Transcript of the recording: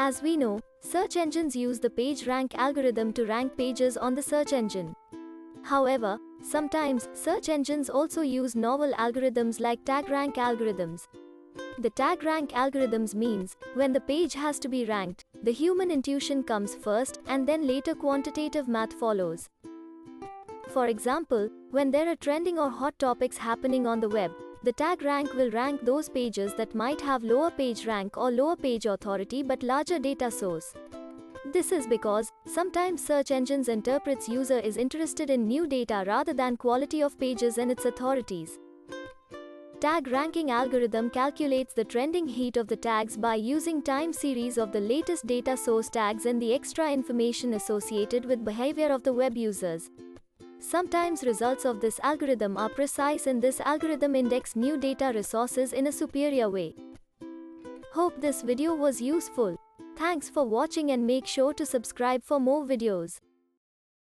As we know, search engines use the PageRank algorithm to rank pages on the search engine. However, sometimes search engines also use novel algorithms like TagRank algorithms. The TagRank algorithms means when the page has to be ranked, the human intuition comes first and then later quantitative math follows. For example, when there are trending or hot topics happening on the web, the TagRank will rank those pages that might have lower page rank or lower page authority but larger data source. This is because sometimes search engines interprets user is interested in new data rather than quality of pages and its authorities. Tag ranking algorithm calculates the trending heat of the tags by using time series of the latest data source tags and the extra information associated with behavior of the web users. Sometimes results of this algorithm are precise and this algorithm index new data resources in a superior way. Hope this video was useful. Thanks for watching and make sure to subscribe for more videos.